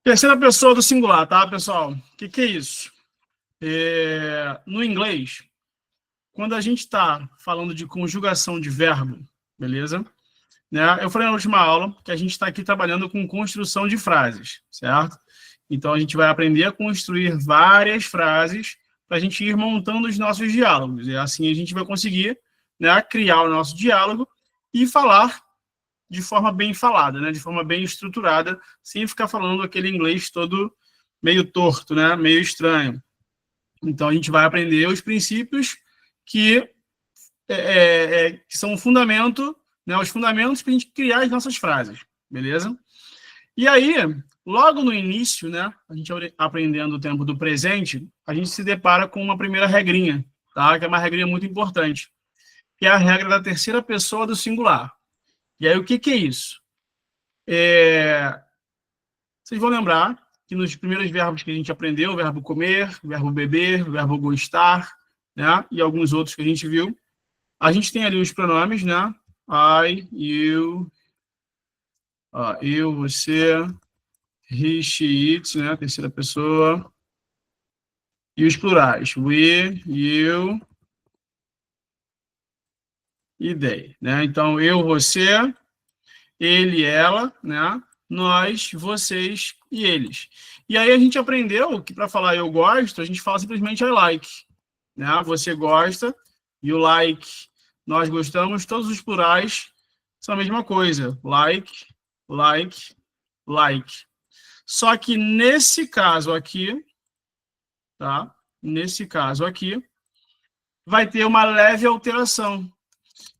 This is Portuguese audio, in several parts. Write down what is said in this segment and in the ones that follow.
Terceira pessoa do singular, tá, pessoal? O que é isso? No inglês, quando a gente está falando de conjugação de verbo, beleza? Né? Eu falei na última aula que a gente está aqui trabalhando com construção de frases, certo? Então, a gente vai aprender a construir várias frases para a gente ir montando os nossos diálogos. E assim a gente vai conseguir, né, criar o nosso diálogo e falar de forma bem falada, né, de forma bem estruturada, sem ficar falando aquele inglês todo meio torto, né, meio estranho. Então, a gente vai aprender os princípios que são o fundamento, né, os fundamentos para a gente criar as nossas frases, beleza? E aí, logo no início, né, a gente aprendendo o tempo do presente, a gente se depara com uma primeira regrinha, tá? Que é uma regrinha muito importante, que é a regra da terceira pessoa do singular. E aí, o que é isso? Vocês vão lembrar que nos primeiros verbos que a gente aprendeu, o verbo comer, o verbo beber, o verbo gostar, né, e alguns outros que a gente viu, a gente tem ali os pronomes, né? I, you, eu, você, he, she, it, né? Terceira pessoa. E os plurais, we, you e they, né? Então, eu, você, ele, ela, né? Nós, vocês e eles. E aí a gente aprendeu que para falar eu gosto, a gente fala simplesmente I like, né? Você gosta, you like, nós gostamos, todos os plurais são a mesma coisa. Like, like, like. Só que nesse caso aqui, tá? Nesse caso aqui, vai ter uma leve alteração.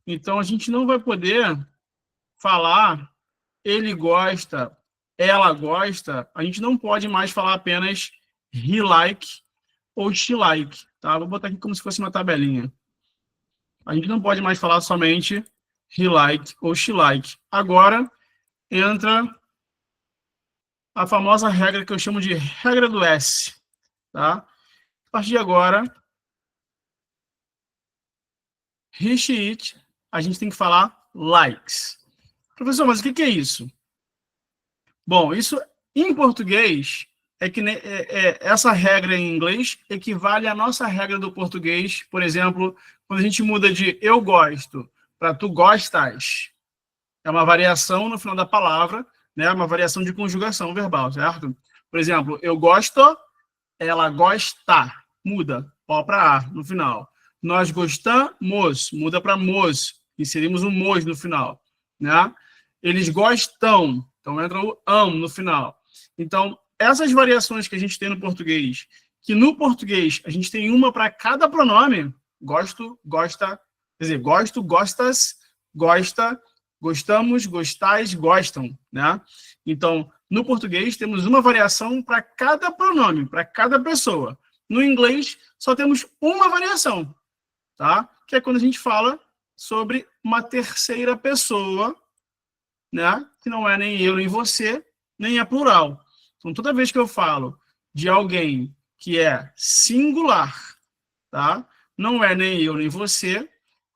Então, a gente não vai poder falar ele gosta, ela gosta, a gente não pode mais falar apenas he like ou she like, tá? Vou botar aqui como se fosse uma tabelinha. A gente não pode mais falar somente he like ou she like. Agora, entra a famosa regra que eu chamo de regra do S, tá? A partir de agora, he, she, it, a gente tem que falar likes. Professor, mas o que é isso? Bom, isso em português é que essa regra em inglês equivale à nossa regra do português. Por exemplo, quando a gente muda de eu gosto para tu gostas, é uma variação no final da palavra, né? Uma variação de conjugação verbal, certo? Por exemplo, eu gosto, ela gosta, muda, ó para A no final. Nós gostamos, muda para mos, inserimos um mos no final, né? Eles gostam, então entra o no final. Então, essas variações que a gente tem no português, que no português a gente tem uma para cada pronome, gosto, gosta, quer dizer, gosto, gostas, gosta, gostamos, gostais, gostam, né? Então, no português temos uma variação para cada pronome, para cada pessoa. No inglês, só temos uma variação, tá? Que é quando a gente fala sobre uma terceira pessoa, né? Que não é nem eu nem você, nem é plural. Então, toda vez que eu falo de alguém que é singular, tá? Não é nem eu nem você,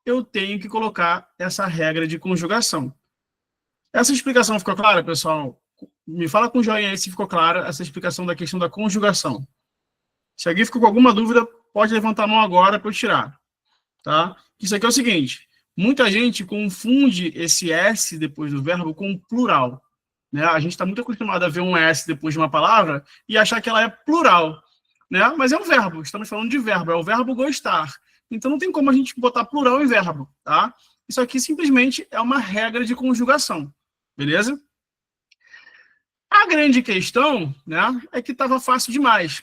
eu tenho que colocar essa regra de conjugação. Essa explicação ficou clara, pessoal? Me fala com joinha aí se ficou clara essa explicação da questão da conjugação. Se alguém ficou com alguma dúvida, pode levantar a mão agora para eu tirar. Tá? Isso aqui é o seguinte, muita gente confunde esse S depois do verbo com plural. Né? A gente está muito acostumado a ver um S depois de uma palavra e achar que ela é plural. Né? Mas é um verbo, estamos falando de verbo, é o verbo gostar. Então não tem como a gente botar plural em verbo. Tá? Isso aqui simplesmente é uma regra de conjugação. Beleza? A grande questão, né, é que estava fácil demais.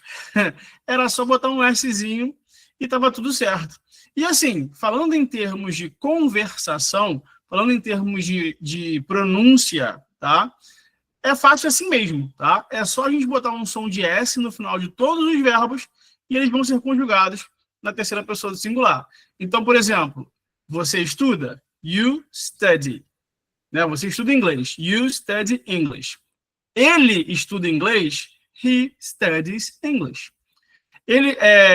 Era só botar um Szinho e estava tudo certo. E assim, falando em termos de conversação, falando em termos de pronúncia, tá? É fácil assim mesmo, tá? É só a gente botar um som de S no final de todos os verbos e eles vão ser conjugados na terceira pessoa do singular. Então, por exemplo, você estuda, you study. Né? Você estuda inglês, you study English. Ele estuda inglês, he studies English.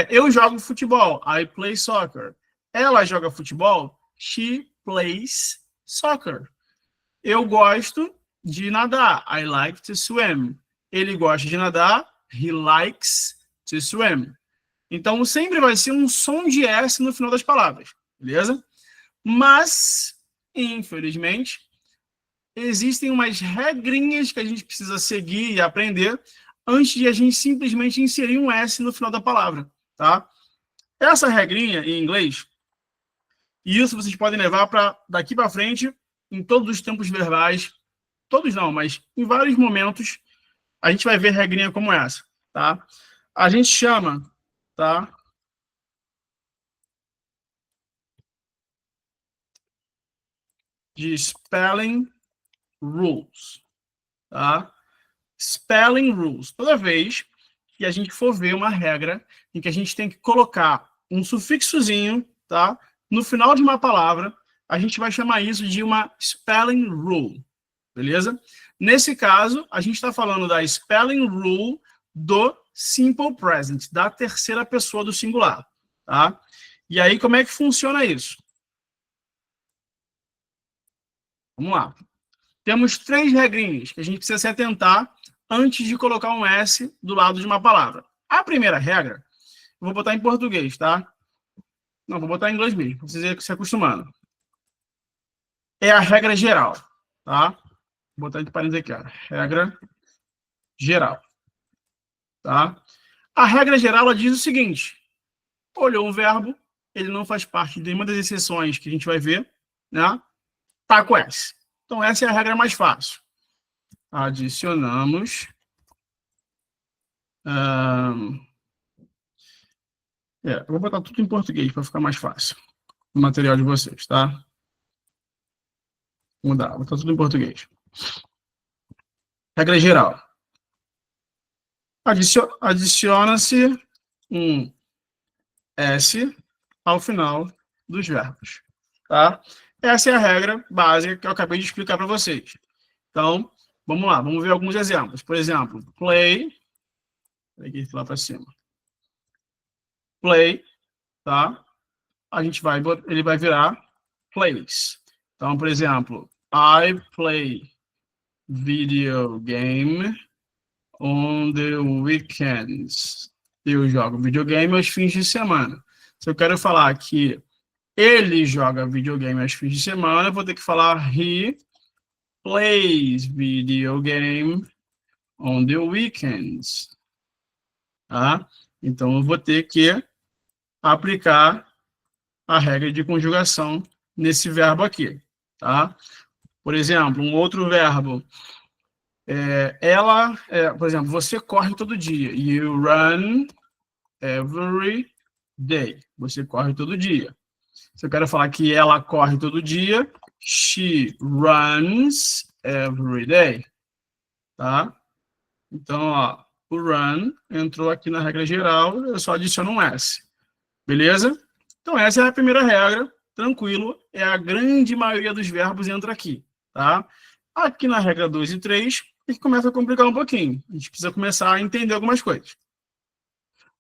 Eu jogo futebol, I play soccer. Ela joga futebol, she plays soccer. Eu gosto de nadar, I like to swim. ele gosta de nadar, he likes to swim. Então, sempre vai ser um som de S no final das palavras, beleza? Mas, infelizmente, existem umas regrinhas que a gente precisa seguir e aprender antes de a gente simplesmente inserir um S no final da palavra, tá? Essa regrinha em inglês, e isso vocês podem levar para daqui para frente em todos os tempos verbais, todos não, mas em vários momentos a gente vai ver regrinha como essa, tá? A gente chama, tá? De spelling rules, tá? Spelling rules. Toda vez que a gente for ver uma regra em que a gente tem que colocar um sufixozinho, tá? No final de uma palavra, a gente vai chamar isso de uma spelling rule, beleza? Nesse caso, a gente está falando da spelling rule do simple present, da terceira pessoa do singular, tá? E aí, como é que funciona isso? Vamos lá. Temos 3 regrinhas que a gente precisa se atentar antes de colocar um S do lado de uma palavra. A primeira regra, eu vou botar em português, tá? Não, vou botar em inglês mesmo, pra vocês se acostumando. É a regra geral, tá? Vou botar entre parênteses aqui, ó. Regra geral, tá? A regra geral, ela diz o seguinte: olhou um verbo, ele não faz parte de nenhuma das exceções que a gente vai ver, né? Tá com S. Então, essa é a regra mais fácil. Adicionamos eu vou botar tudo em português para ficar mais fácil o material de vocês, tá? Vou mudar, vou botar tudo em português. Regra geral. Adiciona-se um S ao final dos verbos, tá? Essa é a regra básica que eu acabei de explicar para vocês. Então, vamos lá, vamos ver alguns exemplos. Por exemplo, play, aqui lá para cima. Play, tá? Ele vai virar plays. Então, por exemplo, I play video game on the weekends. Eu jogo videogame aos fins de semana. Se eu quero falar que ele joga videogame aos fins de semana, eu vou ter que falar he plays video game on the weekends. Tá? Então, eu vou ter que aplicar a regra de conjugação nesse verbo aqui. Tá? Por exemplo, um outro verbo. Por exemplo, você corre todo dia. You run every day. Você corre todo dia. Se eu quero falar que ela corre todo dia, she runs every day. Tá? Então, ó, o run entrou aqui na regra geral, eu só adiciono um S. Beleza? Então, essa é a primeira regra. Tranquilo, é a grande maioria dos verbos entra aqui. Tá? Aqui na regra 2 e 3, que começa a complicar um pouquinho. A gente precisa começar a entender algumas coisas.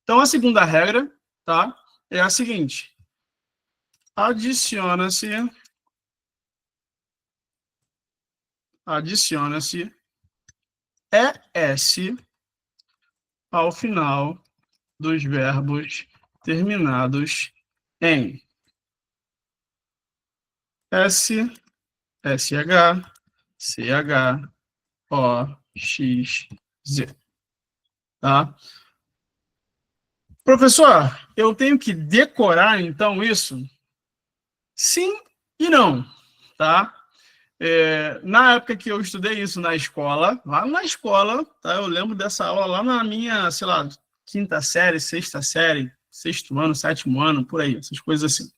Então, a segunda regra, tá, é a seguinte. Adiciona-se ES ao final dos verbos terminados em S, SH, CH, O, X, Z. Tá? Professor, eu tenho que decorar, então, isso? Sim e não, tá? Na época que eu estudei isso na escola, lá na escola, tá? Eu lembro dessa aula lá na minha, sei lá, quinta série, sexta série, sexto ano, sétimo ano, por aí, essas coisas assim.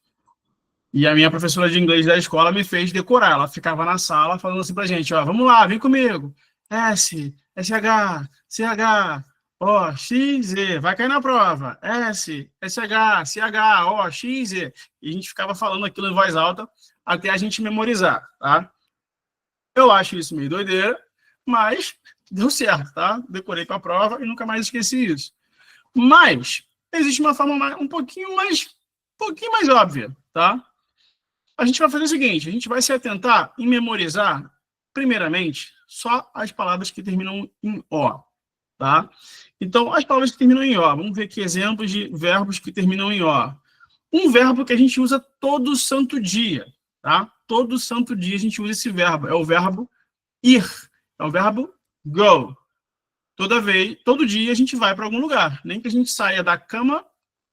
E a minha professora de inglês da escola me fez decorar. Ela ficava na sala falando assim pra gente, ó, vamos lá, vem comigo. S, SH, CH, O, X, Z, vai cair na prova. S, SH, CH, O, X, Z. E a gente ficava falando aquilo em voz alta até a gente memorizar, tá? Eu acho isso meio doideira, mas deu certo, tá? Decorei para a prova e nunca mais esqueci isso. Mas existe uma forma um pouquinho mais óbvia, tá? A gente vai fazer o seguinte, a gente vai se atentar em memorizar, primeiramente, só as palavras que terminam em O. tá? Então, as palavras que terminam em O. Vamos ver aqui exemplos de verbos que terminam em O. Um verbo que a gente usa todo santo dia, tá? Todo santo dia a gente usa esse verbo. É o verbo ir. É o verbo go. Todo dia a gente vai para algum lugar. Nem que a gente saia da cama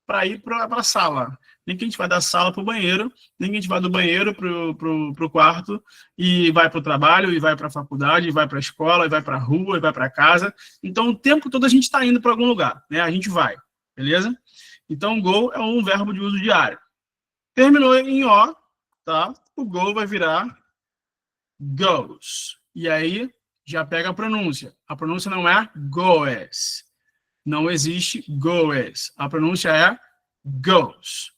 para ir para a sala. Nem que a gente vai da sala para o banheiro, nem que a gente vai do banheiro para o quarto e vai para o trabalho, e vai para a faculdade, e vai para a escola, e vai para a rua, e vai para casa. Então, o tempo todo a gente está indo para algum lugar, né? A gente vai, beleza? Então, go é um verbo de uso diário. Terminou em O, tá? O go vai virar goes. E aí, já pega a pronúncia. A pronúncia não é goes. Não existe goes. A pronúncia é goes.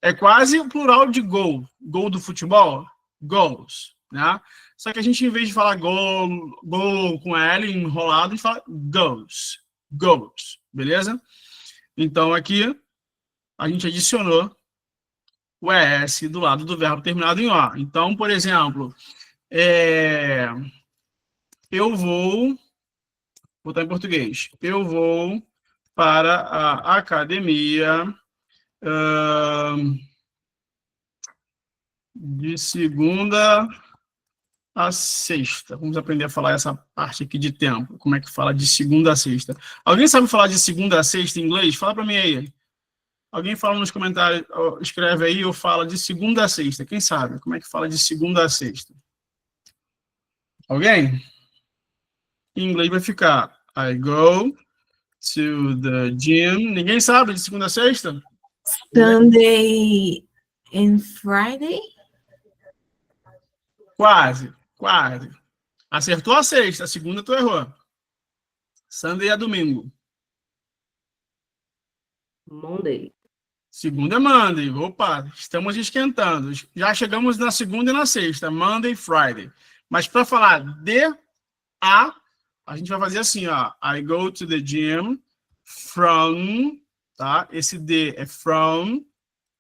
É quase o plural de gol. Gol do futebol, goes, né? Só que a gente, em vez de falar gol com L enrolado, a gente fala goes. Goes, beleza? Então, aqui, a gente adicionou o ES do lado do verbo terminado em O. Então, por exemplo, eu vou botar em português. Eu vou para a academia de segunda a sexta. Vamos aprender a falar essa parte aqui de tempo. Como é que fala de segunda a sexta? Alguém sabe falar de segunda a sexta em inglês? Fala para mim aí. Alguém fala nos comentários, escreve aí ou fala de segunda a sexta. Quem sabe? Como é que fala de segunda a sexta? Alguém? Em inglês vai ficar I go to the gym. Ninguém sabe de segunda a sexta? Sunday and Friday? Quase, quase. Acertou a sexta, a segunda tu errou. Sunday é domingo. Monday. Segunda é Monday. Opa, estamos esquentando. Já chegamos na segunda e na sexta. Monday, Friday. Mas para falar de a gente vai fazer assim, ó. I go to the gym from, tá? Esse D é from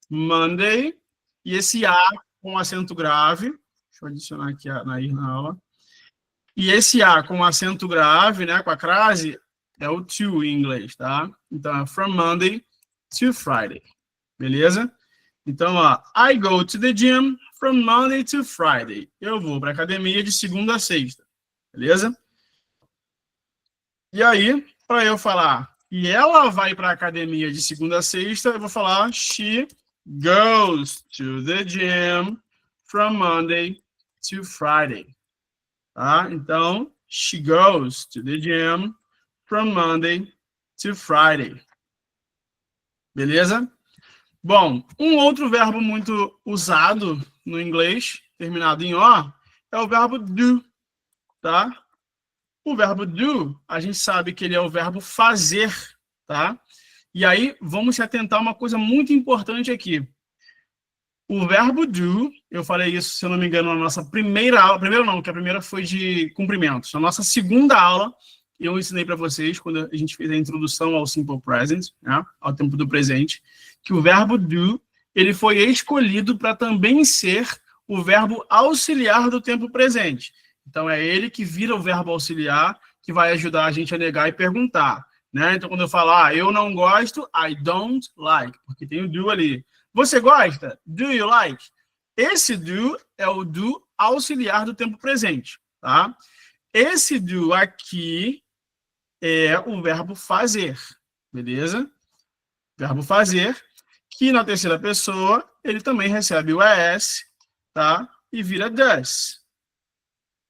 Monday. E esse A com acento grave. Deixa eu adicionar aqui na aula. E esse A com acento grave, né? Com a crase, é o to em inglês, tá? Então, é from Monday to Friday. Beleza? Então, ó, I go to the gym from Monday to Friday. Eu vou para a academia de segunda a sexta. Beleza? E aí, para eu falar que ela vai para a academia de segunda a sexta, eu vou falar she goes to the gym from Monday to Friday. Tá? Então, she goes to the gym from Monday to Friday. Beleza? Bom, um outro verbo muito usado no inglês, terminado em O, é o verbo do, tá? O verbo do, a gente sabe que ele é o verbo fazer, tá? E aí, vamos se atentar a uma coisa muito importante aqui. O verbo do, eu falei isso, se eu não me engano, na nossa primeira aula, primeiro não, que a primeira foi de cumprimentos. Na nossa segunda aula, eu ensinei para vocês, quando a gente fez a introdução ao Simple Present, né, ao tempo do presente, que o verbo do, ele foi escolhido para também ser o verbo auxiliar do tempo presente. Então, é ele que vira o verbo auxiliar, que vai ajudar a gente a negar e perguntar. Né? Então, quando eu falar, eu não gosto, I don't like, porque tem o do ali. Você gosta? Do you like? Esse do é o do auxiliar do tempo presente. Tá? Esse do aqui é o verbo fazer, beleza? Verbo fazer, que na terceira pessoa, ele também recebe o ES, tá? E vira does.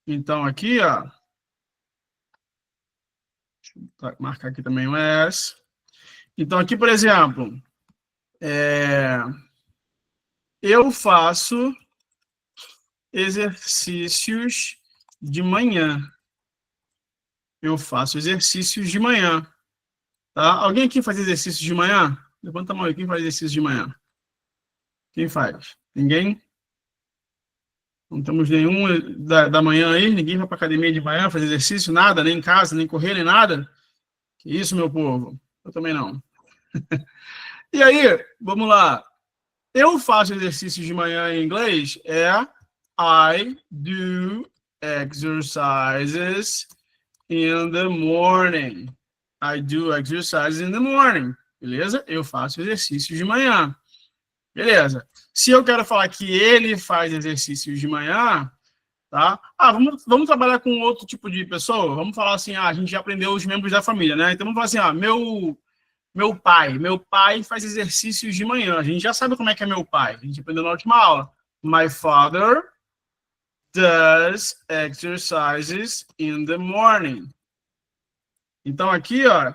Então, aqui, ó, deixa eu marcar aqui também o ES. Então, aqui, por exemplo, eu faço exercícios de manhã. Eu faço exercícios de manhã. Tá? Alguém aqui faz exercício de manhã? Levanta a mão aí, quem faz exercício de manhã? Quem faz? Ninguém? Não temos nenhum da manhã aí? Ninguém vai para academia de manhã fazer exercício? Nada? Nem em casa, nem correr, nem nada? Que isso, meu povo? Eu também não. E aí, vamos lá. Eu faço exercícios de manhã em inglês é I do exercises in the morning. I do exercise in the morning. Beleza? Eu faço exercícios de manhã. Beleza. Se eu quero falar que ele faz exercícios de manhã, tá? Vamos trabalhar com outro tipo de pessoa? Vamos falar assim, a gente já aprendeu os membros da família, né? Então vamos falar assim, meu pai faz exercícios de manhã. A gente já sabe como é que é meu pai. A gente aprendeu na última aula. My father does exercises in the morning. Então aqui, ó,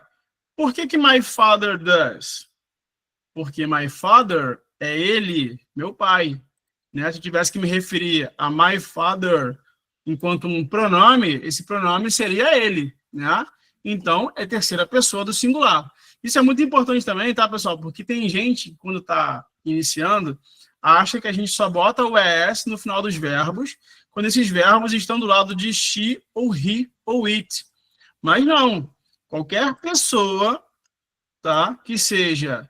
por que my father does? Porque my father é ele, meu pai. Né? Se eu tivesse que me referir a my father enquanto um pronome, esse pronome seria ele, né? Então, é terceira pessoa do singular. Isso é muito importante também, tá, pessoal? Porque tem gente, quando está iniciando, acha que a gente só bota o ES no final dos verbos, quando esses verbos estão do lado de she, ou he, ou it. Mas não. Qualquer pessoa, tá, que seja,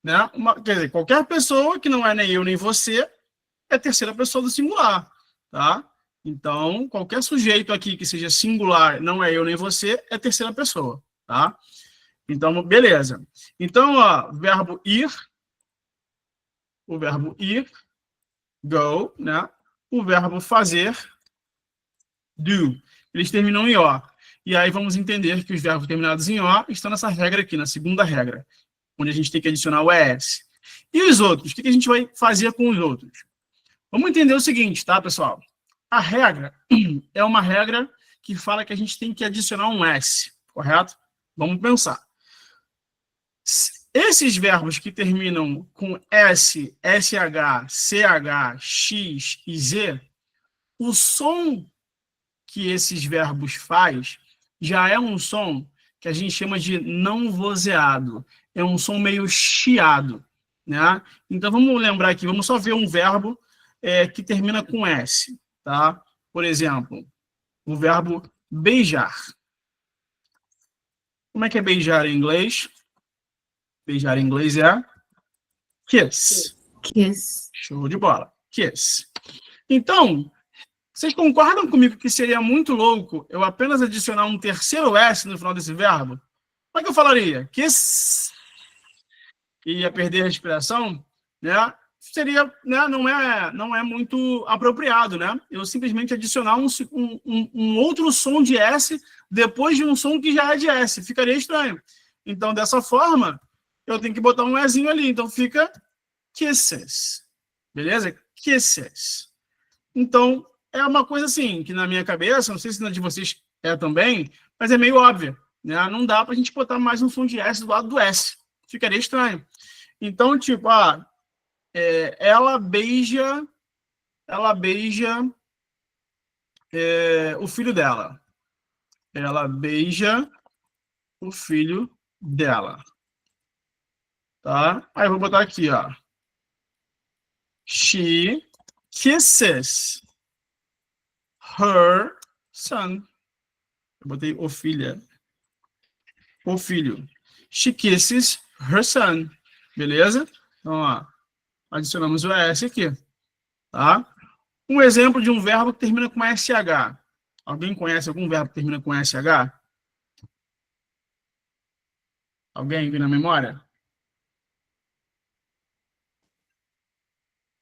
né, quer dizer, qualquer pessoa que não é nem eu nem você, é terceira pessoa do singular, tá? Então, qualquer sujeito aqui que seja singular, não é eu nem você, é terceira pessoa, tá? Então, beleza. Então, ó, verbo ir, o verbo ir, go, né? O verbo fazer, do. Eles terminam em ó. E aí vamos entender que os verbos terminados em ó estão nessa regra aqui, na segunda regra, onde a gente tem que adicionar o ES. E os outros? O que a gente vai fazer com os outros? Vamos entender o seguinte, tá, pessoal? A regra é uma regra que fala que a gente tem que adicionar um S, correto? Vamos pensar. Esses verbos que terminam com S, SH, CH, X e Z, o som que esses verbos faz já é um som que a gente chama de não vozeado. É um som meio chiado, né? Então, vamos lembrar aqui, vamos só ver um verbo que termina com S, tá? Por exemplo, o verbo beijar. Como é que é beijar em inglês? Beijar em inglês é kiss. Kiss. Show de bola. Kiss. Então, vocês concordam comigo que seria muito louco eu apenas adicionar um terceiro S no final desse verbo? Como é que eu falaria? Kiss. Ia perder a respiração, né? Seria, né, não é muito apropriado, né? Eu simplesmente adicionar um outro som de S depois de um som que já é de S. Ficaria estranho. Então, dessa forma, eu tenho que botar um Ezinho ali. Então, fica kisses. Beleza? Kisses. Então, é uma coisa assim, que na minha cabeça, não sei se na de vocês é também, mas é meio óbvio, né? Não dá pra gente botar mais um som de S do lado do S. Ficaria estranho. Então, tipo, ela beija o filho dela. Ela beija o filho dela. Tá? Aí eu vou botar aqui, ó. She kisses her son. Eu botei o filho. O filho. She kisses her son. Beleza? Então, ó, adicionamos o S aqui. Tá? Um exemplo de um verbo que termina com SH. Alguém conhece algum verbo que termina com SH? Alguém na memória?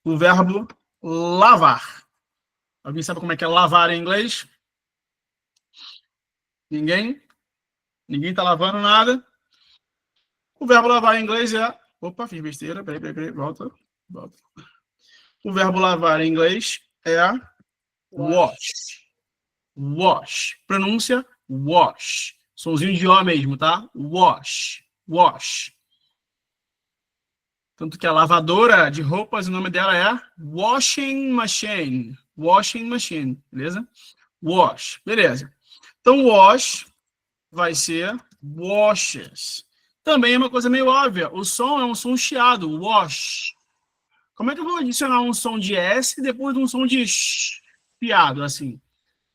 O verbo lavar. Alguém sabe como é que é lavar em inglês? Ninguém? Ninguém está lavando nada? O verbo lavar em inglês é... Opa, fiz besteira. Peraí. Volta. O verbo lavar em inglês é wash. Wash. Pronúncia wash. Somzinho de O mesmo, tá? Wash. Wash. Tanto que a lavadora de roupas, o nome dela é washing machine. Washing machine, beleza? Wash, beleza. Então, wash vai ser washes. Também é uma coisa meio óbvia. O som é um som chiado, wash. Como é que eu vou adicionar um som de S depois de um som de chiado, assim?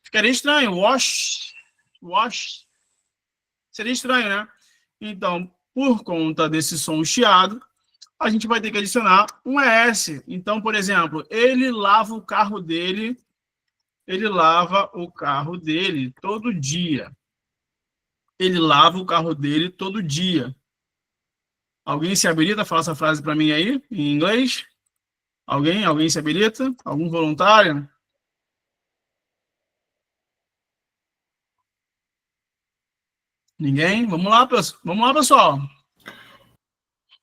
Ficaria estranho. Wash. Wash. Seria estranho, né? Então, por conta desse som chiado, a gente vai ter que adicionar um ES. Então, por exemplo, ele lava o carro dele todo dia. ele lava o carro dele todo dia. Alguém se habilita a falar essa frase para mim aí, em inglês? Alguém se habilita? Algum voluntário? Ninguém? Vamos lá, pessoal.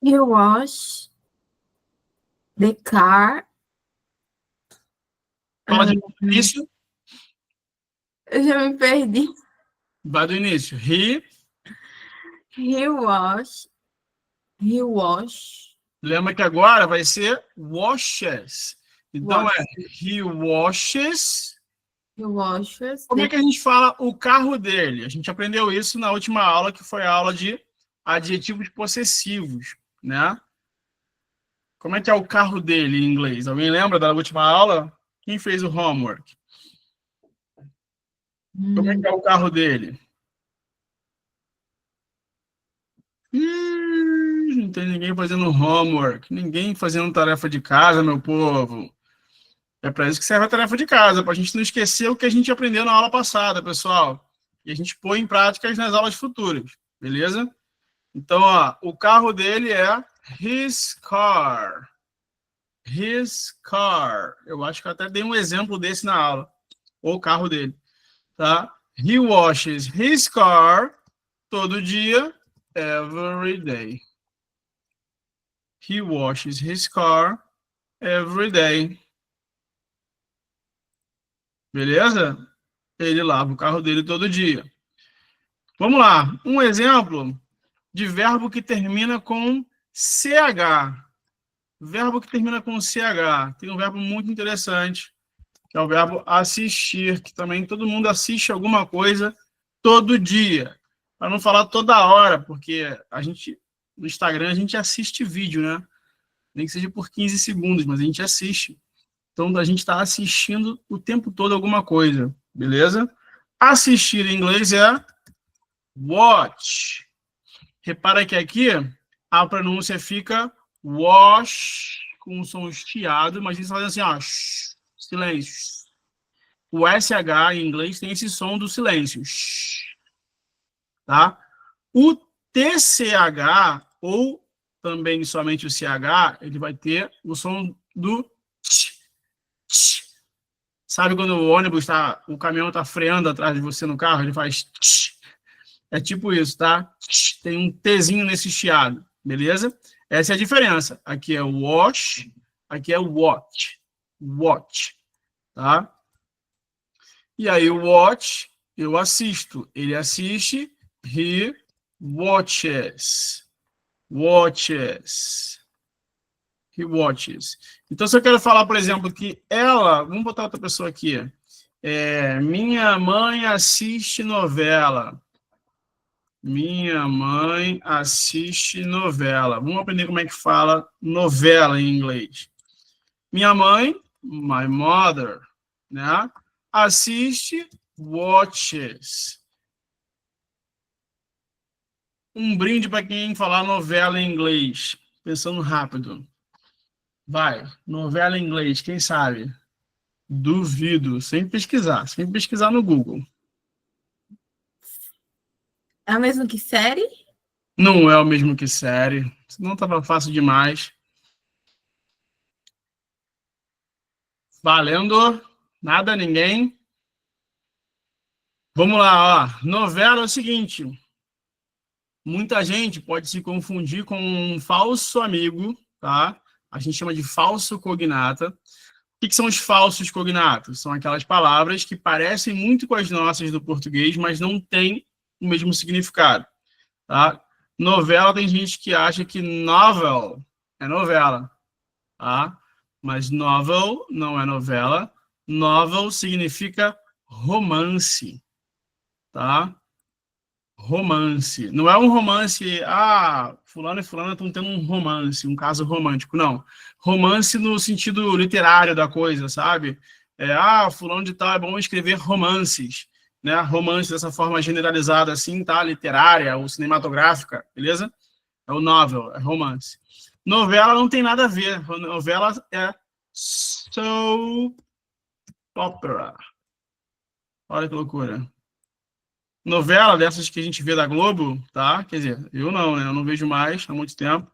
He wash the car. Fala de início. Eu já me perdi. Vai do início. He wash. Lembra que agora vai ser washes. Então he washes. He washes. Como é que a gente fala o carro dele? A gente aprendeu isso na última aula, que foi a aula de adjetivos possessivos, né? Como é que é o carro dele em inglês? Alguém lembra da última aula? Quem fez o homework? Como é que é o carro dele? Não tem ninguém fazendo homework, ninguém fazendo tarefa de casa, meu povo. É para isso que serve a tarefa de casa, para a gente não esquecer o que a gente aprendeu na aula passada, pessoal. E a gente põe em prática nas aulas futuras, beleza? Então, ó, o carro dele é his car. His car. Eu acho que eu até dei um exemplo desse na aula. O carro dele, tá? He washes his car todo dia, every day. He washes his car every day. Beleza? Ele lava o carro dele todo dia. Vamos lá. Um exemplo de verbo que termina com CH. Verbo que termina com CH. Tem um verbo muito interessante, que é o verbo assistir, que também todo mundo assiste alguma coisa todo dia. Para não falar toda hora, porque a gente, no Instagram, a gente assiste vídeo, né? Nem que seja por 15 segundos, mas a gente assiste. Então, a gente está assistindo o tempo todo alguma coisa, beleza? Assistir em inglês é watch. Repara que aqui a pronúncia fica wash, com o som estiado, mas eles fazem assim, ó, silêncio. O SH em inglês tem esse som do silêncio, tá? O TCH, ou também somente o CH, ele vai ter o som do sabe quando o ônibus o caminhão está freando atrás de você no carro, ele faz é tipo isso, tá? Tem um Tzinho nesse chiado, beleza? Essa é a diferença. Aqui é wash, aqui é watch. Watch, tá? E aí o watch, eu assisto. Ele assiste, he watches. Watches. He watches. Então, se eu quero falar, por exemplo, que ela... Vamos botar outra pessoa aqui. Minha mãe assiste novela. Minha mãe assiste novela. Vamos aprender como é que fala novela em inglês. Minha mãe, my mother, né? Assiste, watches. Um brinde para quem falar novela em inglês. Pensando rápido. Vai, novela em inglês, quem sabe? Duvido, sem pesquisar no Google. É o mesmo que série? Não é o mesmo que série, senão estava fácil demais. Valendo, nada, ninguém. Vamos lá, ó. Novela é o seguinte, muita gente pode se confundir com um falso amigo, tá? A gente chama de falso cognata. O que são os falsos cognatos? São aquelas palavras que parecem muito com as nossas do português, mas não têm o mesmo significado. Tá? Novela, tem gente que acha que novel é novela. Tá? Mas novel não é novela. Novel significa romance. Tá? Romance. Não é um romance, fulano e fulana estão tendo um romance, um caso romântico, não. Romance no sentido literário da coisa, sabe? Fulano de tal é bom escrever romances, né? Romance dessa forma generalizada assim, tá? Literária ou cinematográfica, beleza? É o novel, é romance. Novela não tem nada a ver. Novela é soap opera. Olha que loucura. novela dessas que a gente vê da Globo, tá? Quer dizer, eu não, né? Eu não vejo mais há muito tempo.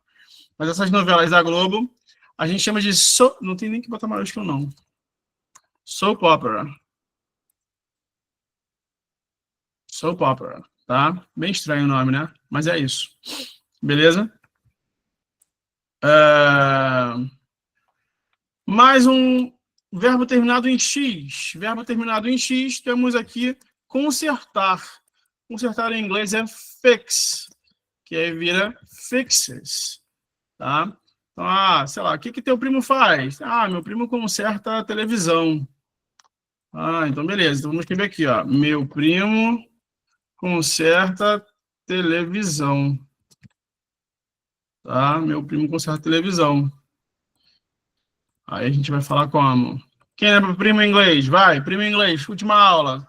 Mas essas novelas da Globo, a gente chama de não tem nem que botar maiúsculo, não. Soap opera. Soap opera, tá? Bem estranho o nome, né? Mas é isso. Beleza? Mais um verbo terminado em X. Verbo terminado em X, temos aqui consertar. Consertar em inglês é fix, que aí vira fixes, tá? Então, sei lá, o que teu primo faz? Meu primo conserta a televisão. Então beleza. Então vamos escrever aqui, ó. Meu primo conserta televisão. Tá? Meu primo conserta televisão. Aí a gente vai falar como? Quem lembra primo em inglês? Vai, primo em inglês, última aula.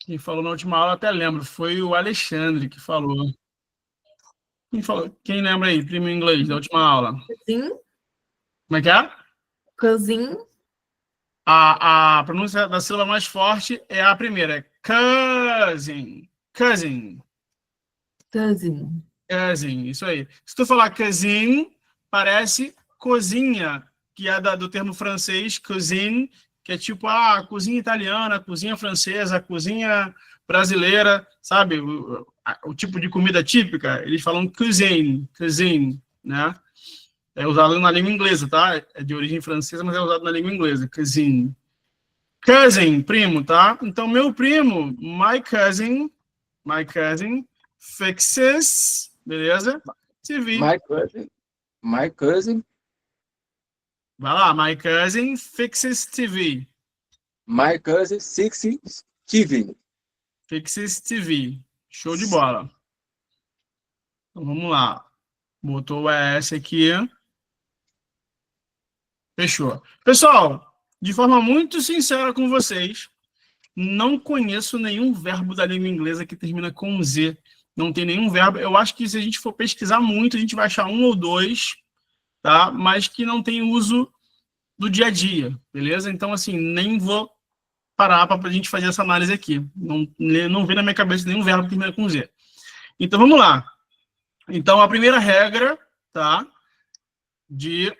Quem falou na última aula, até lembro, foi o Alexandre que falou. Quem lembra aí, primo em inglês, da última aula? Cousin. Como é que é? Cousin. A pronúncia da sílaba mais forte é a primeira, é cousin. Cousin. Cousin. Cousin, isso aí. Se tu falar cousin, parece cozinha, que é do termo francês, cuisine, que é tipo cozinha italiana, cozinha francesa, cozinha brasileira, sabe? O tipo de comida típica, eles falam cuisine, né? É usado na língua inglesa, tá? É de origem francesa, mas é usado na língua inglesa, cuisine. Cousin, primo, tá? Então, meu primo, my cousin, fixes, beleza? TV. My cousin Vai lá, my cousin fixes TV. My cousin fixes TV. Fixes TV. Show de bola. Então, vamos lá. Botou o ES aqui. Fechou. Pessoal, de forma muito sincera com vocês, não conheço nenhum verbo da língua inglesa que termina com Z. Não tem nenhum verbo. Eu acho que se a gente for pesquisar muito, a gente vai achar um ou dois, tá? Mas que não tem uso do dia a dia, beleza? Então, assim, nem vou parar para a gente fazer essa análise aqui. Não vem na minha cabeça nenhum verbo que termina com Z. Então, vamos lá. Então, a primeira regra, tá? De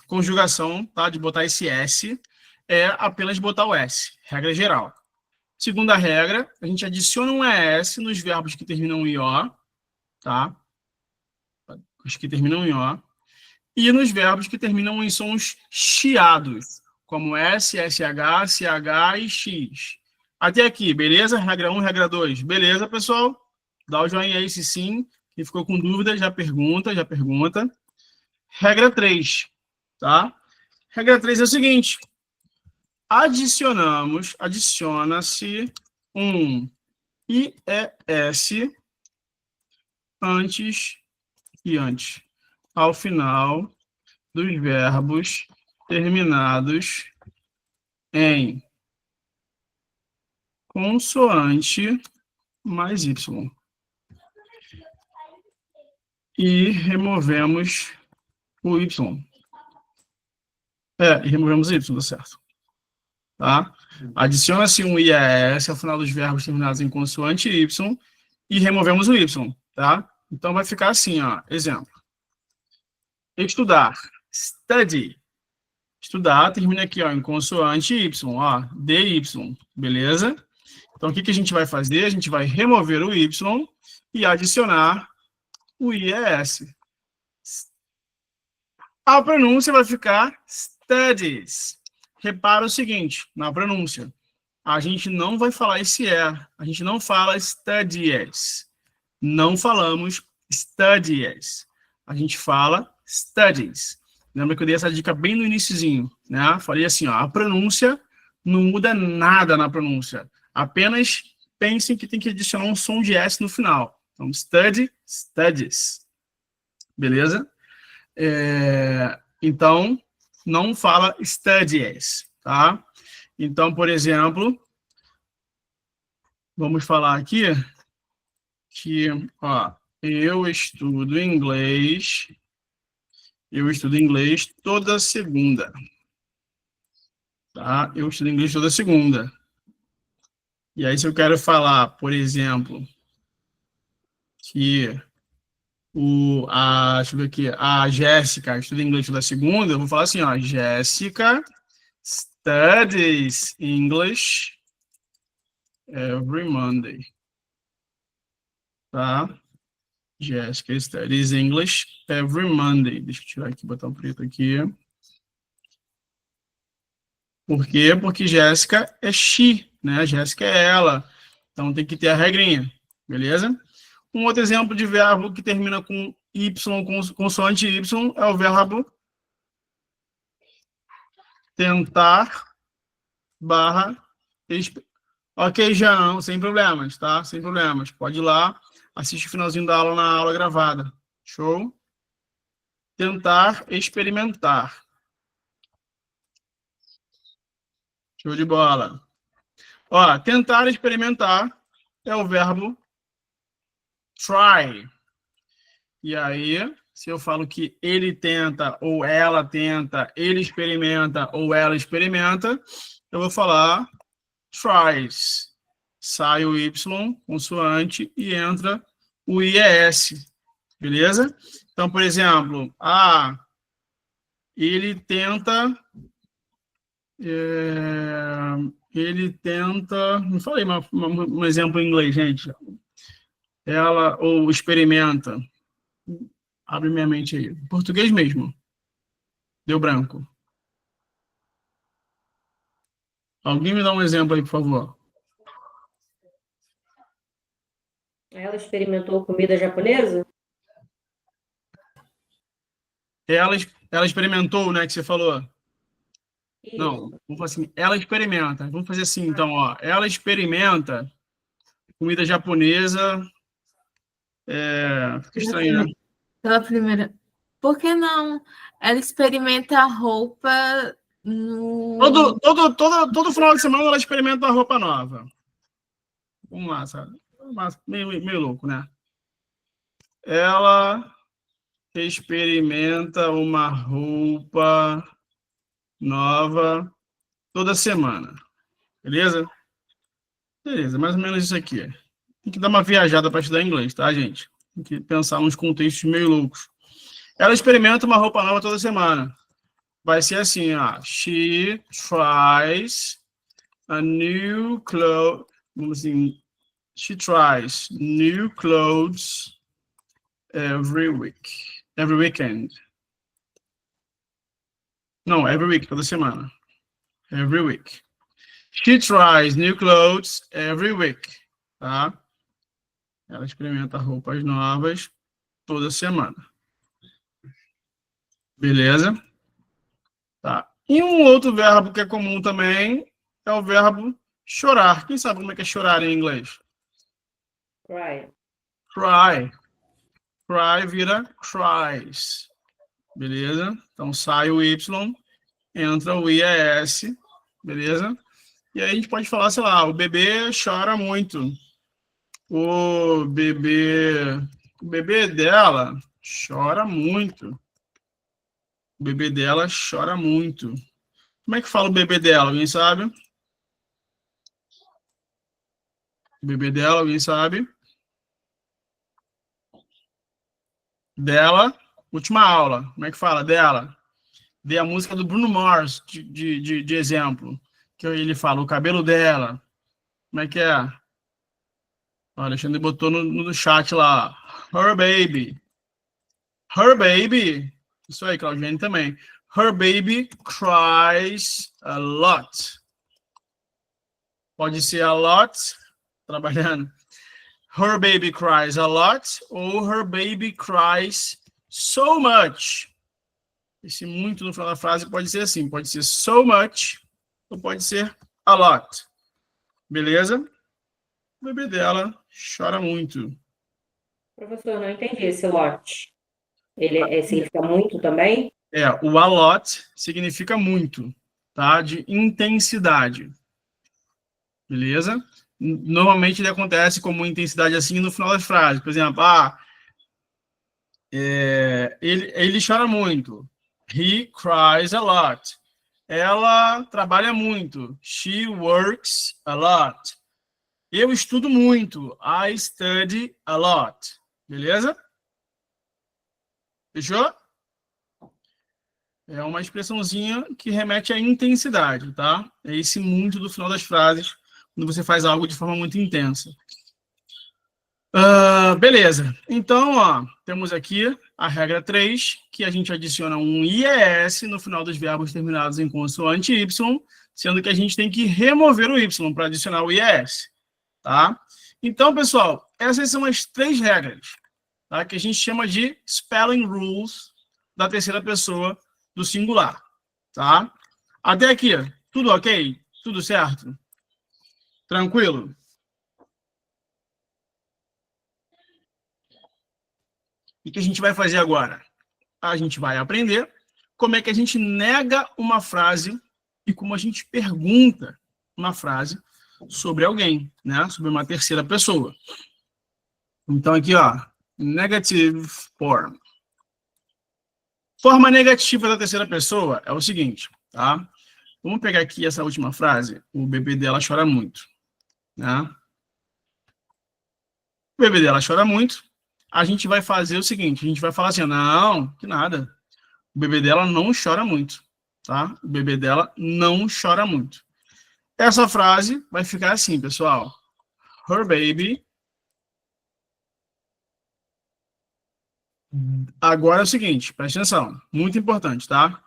conjugação, tá? De botar esse S, é apenas botar o S. Regra geral. Segunda regra, a gente adiciona um ES nos verbos que terminam em O, tá? Os que terminam em O. E nos verbos que terminam em sons chiados, como S, SH, CH e X. Até aqui, beleza? Regra 1, regra 2. Beleza, pessoal? Dá o joinha aí se sim. Quem ficou com dúvida, já pergunta. Regra 3, tá? Regra 3 é o seguinte. Adiciona-se um IES antes ao final dos verbos terminados em consoante mais Y. E removemos o Y. E removemos o Y, tá certo? Tá? Adiciona-se um IES ao final dos verbos terminados em consoante Y e removemos o Y, tá? Então, vai ficar assim, ó. Exemplo. Estudar. Study. Estudar termina aqui, ó, em consoante Y, ó. DY, beleza? Então, o que a gente vai fazer? A gente vai remover o Y e adicionar o IES. A pronúncia vai ficar studies. Repara o seguinte, na pronúncia. A gente não vai falar esse E. A gente não fala studies. Não falamos studies. A gente fala studies. Lembra que eu dei essa dica bem no iniciozinho, né? Falei assim, ó, a pronúncia não muda nada na pronúncia. Apenas pensem que tem que adicionar um som de S no final. Então, study, studies. Beleza? Então, não fala studies, tá? Então, por exemplo, vamos falar aqui que, ó, eu estudo inglês toda segunda, tá? Eu estudo inglês toda segunda. E aí, se eu quero falar, por exemplo, que deixa eu ver aqui, a Jéssica estuda inglês da segunda, eu vou falar assim, ó, Jéssica studies English every Monday. Tá? Jéssica studies English every Monday. Deixa eu tirar aqui, botar um preto aqui. Por quê? Porque Jéssica é she, né? Jéssica é ela. Então tem que ter a regrinha, beleza? Um outro exemplo de verbo que termina com Y, com consoante Y, é o verbo tentar barra Ok, Jean, sem problemas, tá? Sem problemas. Pode ir lá, assiste o finalzinho da aula na aula gravada. Show? Tentar experimentar. Show de bola. Ó, tentar experimentar é o verbo try. E aí, se eu falo que ele tenta, ou ela tenta, ele experimenta, ou ela experimenta, eu vou falar tries. Sai o Y, consoante, e entra o IES. Beleza? Então, por exemplo, ele tenta... ele tenta... Não falei um exemplo em inglês, gente. Ela, ou experimenta. Abre minha mente aí. Português mesmo. Deu branco. Alguém me dá um exemplo aí, por favor. Ela experimentou comida japonesa? Ela experimentou, né, que você falou. Isso. Não, vamos falar assim, ela experimenta. Vamos fazer assim, então, ó. Ela experimenta comida japonesa. Fica estranho, né? Pela primeira. Por que não? Ela experimenta a roupa no. Todo final de semana ela experimenta uma roupa nova. Vamos lá, sabe? Meio louco, né? Ela experimenta uma roupa nova toda semana. Beleza? Beleza, mais ou menos isso aqui. Tem que dar uma viajada para estudar inglês, tá, gente? Tem que pensar uns contextos meio loucos. Ela experimenta uma roupa nova toda semana. Vai ser assim, ó. She tries a new clothes. Vamos assim. She tries new clothes every week. Every weekend. Não, every week, toda semana. Every week. She tries new clothes every week. Tá? Ela experimenta roupas novas toda semana. Beleza? Tá. E um outro verbo que é comum também é o verbo chorar. Quem sabe como é que é chorar em inglês? Cry. Cry. Cry vira cries. Beleza? Então sai o Y, entra o IES. Beleza? E aí a gente pode falar, sei lá, o bebê chora muito. O bebê dela chora muito. O bebê dela chora muito. Como é que fala o bebê dela? Alguém sabe? O bebê dela, alguém sabe? Dela, última aula. Como é que fala? Dela. Dê a música do Bruno Mars de exemplo. Que ele fala, o cabelo dela. Como é que é? O Alexandre botou no chat lá. Her baby. Her baby. Isso aí, Claudiane também. Her baby cries a lot. Pode ser a lot, trabalhando. Her baby cries a lot ou her baby cries so much. Esse muito no final da frase pode ser assim, pode ser so much ou pode ser a lot. Beleza? O bebê dela chora muito. Professor, não entendi esse lot. Ele significa muito também? O a lot significa muito, tá? De intensidade. Beleza? Normalmente ele acontece como intensidade assim no final das frases. Por exemplo, ele chora muito. He cries a lot. Ela trabalha muito. She works a lot. Eu estudo muito. I study a lot. Beleza? Fechou? É uma expressãozinha que remete à intensidade, tá? É esse muito do final das frases, quando você faz algo de forma muito intensa. Beleza. Então, ó, temos aqui a regra 3, que a gente adiciona um IES no final dos verbos terminados em consoante Y, sendo que a gente tem que remover o Y para adicionar o IES, tá? Então, pessoal, essas são as 3 regras, tá? Que a gente chama de spelling rules da terceira pessoa do singular, tá? Até aqui, tudo ok? Tudo certo? Tranquilo? O que a gente vai fazer agora? A gente vai aprender como é que a gente nega uma frase e como a gente pergunta uma frase sobre alguém, né? Sobre uma terceira pessoa. Então, aqui, ó, negative form. Forma negativa da terceira pessoa é o seguinte, tá? Vamos pegar aqui essa última frase. O bebê dela chora muito, né? O bebê dela chora muito. A gente vai fazer o seguinte, a gente vai falar assim, não, que nada. O bebê dela não chora muito, tá? O bebê dela não chora muito. Essa frase vai ficar assim, pessoal. Her baby. Agora é o seguinte, presta atenção, muito importante, tá?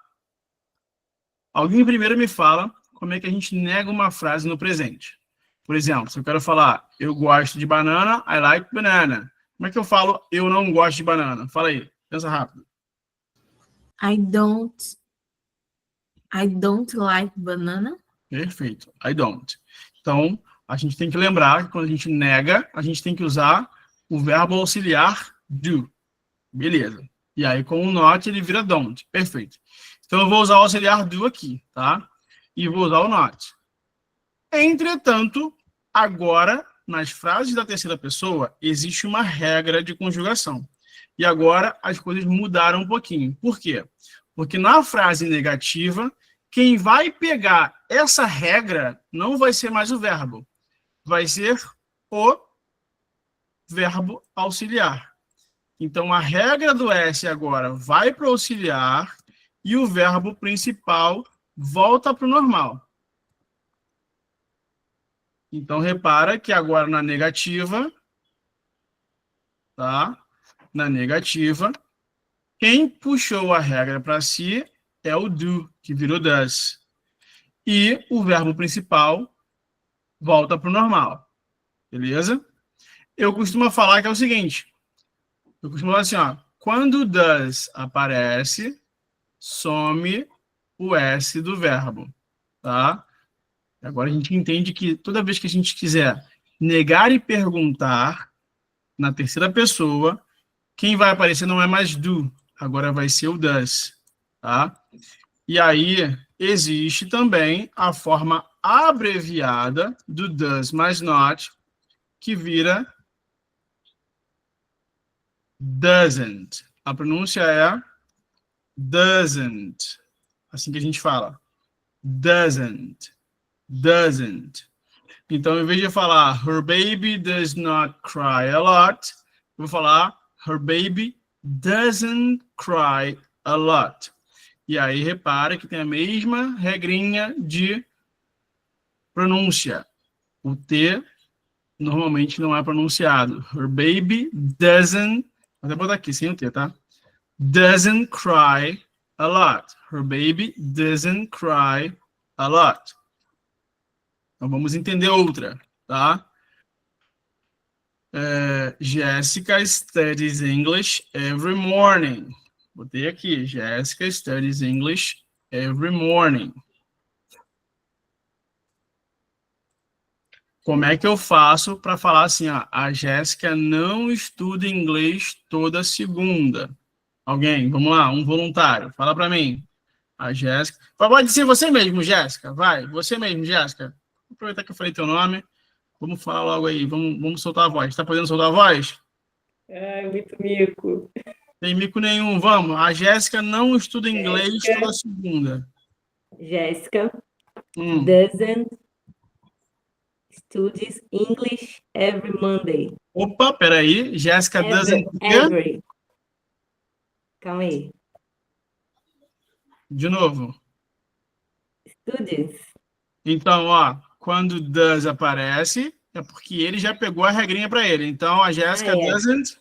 Alguém primeiro me fala como é que a gente nega uma frase no presente. Por exemplo, se eu quero falar, eu gosto de banana, I like banana. Como é que eu falo, eu não gosto de banana? Fala aí, pensa rápido. I don't like banana. Perfeito, I don't. Então, a gente tem que lembrar que quando a gente nega, a gente tem que usar o verbo auxiliar do. Beleza. E aí, com o not, ele vira don't. Perfeito. Então, eu vou usar o auxiliar do aqui, tá? E vou usar o not. Entretanto, agora, nas frases da terceira pessoa, existe uma regra de conjugação. E agora, as coisas mudaram um pouquinho. Por quê? Porque na frase negativa, quem vai pegar essa regra não vai ser mais o verbo. Vai ser o verbo auxiliar. Então, a regra do S agora vai para o auxiliar e o verbo principal volta para o normal. Então, repara que agora na negativa, tá? Na negativa, quem puxou a regra para si é o do, que virou does. E o verbo principal volta para o normal. Beleza? Eu costumo falar que é o seguinte. Eu costumo falar assim, ó. Quando does aparece, some o S do verbo. Tá? Agora a gente entende que toda vez que a gente quiser negar e perguntar na terceira pessoa, quem vai aparecer não é mais do, agora vai ser o does. Tá? E aí existe também a forma abreviada do does mais not, que vira doesn't. A pronúncia é doesn't. Assim que a gente fala. Doesn't. Doesn't. Então, em vez de falar her baby does not cry a lot, eu vou falar her baby doesn't cry a lot. E aí, repara que tem a mesma regrinha de pronúncia. O T normalmente não é pronunciado. Her baby doesn't... Vou até botar aqui, sem o T, tá? Doesn't cry a lot. Her baby doesn't cry a lot. Então, vamos entender outra, tá? Jessica studies English every morning. Botei aqui, Jessica studies English every morning. Como é que eu faço para falar assim, ó, a Jéssica não estuda inglês toda segunda? Alguém, vamos lá, um voluntário, fala para mim. A Jéssica. Pode ser você mesmo, Jéssica, vai, você mesmo, Jéssica. Vou aproveitar que eu falei teu nome, vamos falar logo aí, vamos soltar a voz. Tá podendo soltar a voz? Muito mico. Tem mico nenhum, vamos. A Jéssica não estuda inglês toda segunda. Jéssica doesn't studies English every Monday. Opa, peraí. Jéssica doesn't... Every. Calma aí. De novo. Studies. Então, ó, quando does aparece, é porque ele já pegou a regrinha para ele. Então, a Jéssica doesn't...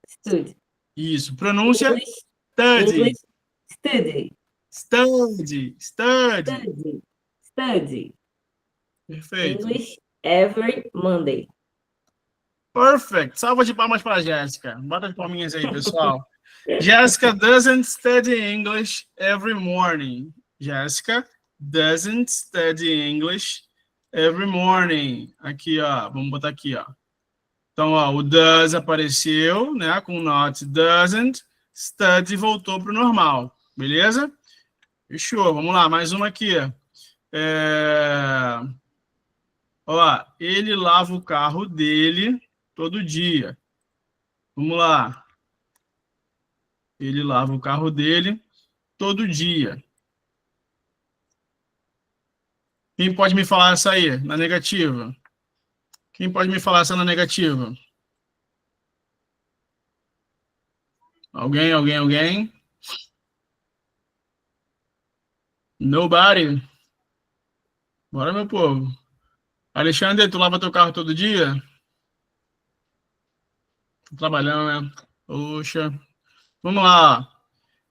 Stood. Isso. Pronúncia... English, Study. English, study. Study. Study. Study. Study. Perfeito. English every Monday. Perfect. Salva de palmas para a Jéssica. Bota as palminhas aí, pessoal. Jessica doesn't study English every morning. Jessica doesn't study English every morning. Aqui, ó. Vamos botar aqui, ó. Então, ó, o does apareceu, né? Com not doesn't. Study voltou para o normal. Beleza? Fechou. Vamos lá, mais uma aqui. Ó, ele lava o carro dele todo dia. Vamos lá. Ele lava o carro dele todo dia. Quem pode me falar essa aí, na negativa? Quem pode me falar essa na negativa? Alguém? Nobody. Bora, meu povo. Alexandre, tu lava teu carro todo dia? Tô trabalhando, né? Poxa. Vamos lá.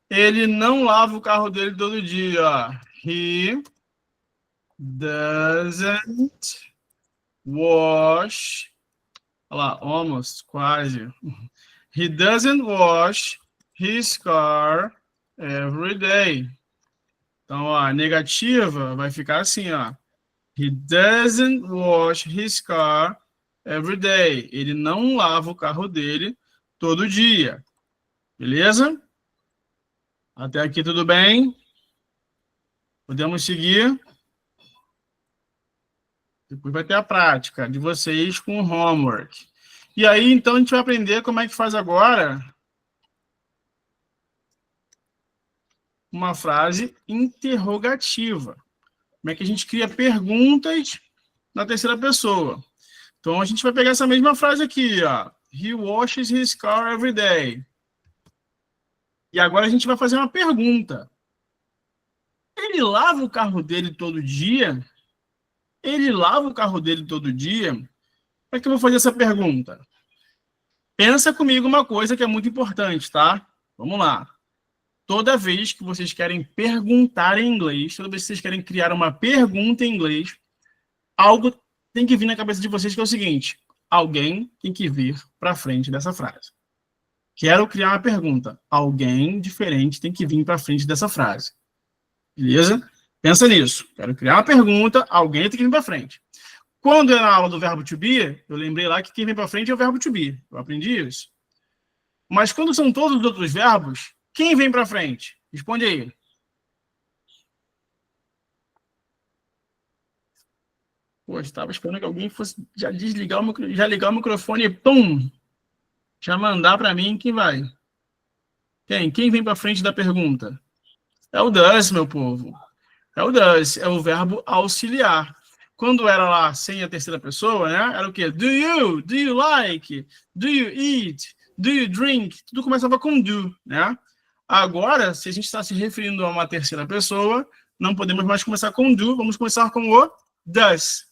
Ele não lava o carro dele todo dia. He doesn't wash. Olha lá, almost, quase. He doesn't wash his car every day. Então, ó, a negativa vai ficar assim, ó. He doesn't wash his car every day. Ele não lava o carro dele todo dia. Beleza? Até aqui tudo bem? Podemos seguir? Depois vai ter a prática de vocês com o homework. E aí, então, a gente vai aprender como é que faz agora uma frase interrogativa. Como é que a gente cria perguntas na terceira pessoa. Então, a gente vai pegar essa mesma frase aqui, ó. He washes his car every day. E agora a gente vai fazer uma pergunta. Ele lava o carro dele todo dia? Ele lava o carro dele todo dia? Como é que eu vou fazer essa pergunta? Pensa comigo uma coisa que é muito importante, tá? Vamos lá. Toda vez que vocês querem perguntar em inglês, toda vez que vocês querem criar uma pergunta em inglês, algo tem que vir na cabeça de vocês que é o seguinte: alguém tem que vir para frente dessa frase. Quero criar uma pergunta. Alguém diferente tem que vir para frente dessa frase. Beleza? Pensa nisso. Quero criar uma pergunta, alguém tem que vir para frente. Quando é na aula do verbo to be, eu lembrei lá que quem vem para frente é o verbo to be. Eu aprendi isso. Mas quando são todos os outros verbos, quem vem para frente? Responde aí. Pô, estava esperando que alguém fosse já desligar já ligar o microfone e pum! Já mandar para mim quem vai. Quem vem para frente da pergunta? É o does, meu povo. É o does, é o verbo auxiliar. Quando era lá sem a terceira pessoa, né? Era o quê? Do you like? Do you eat? Do you drink? Tudo começava com do, né? Agora, se a gente está se referindo a uma terceira pessoa, não podemos mais começar com do, vamos começar com o does,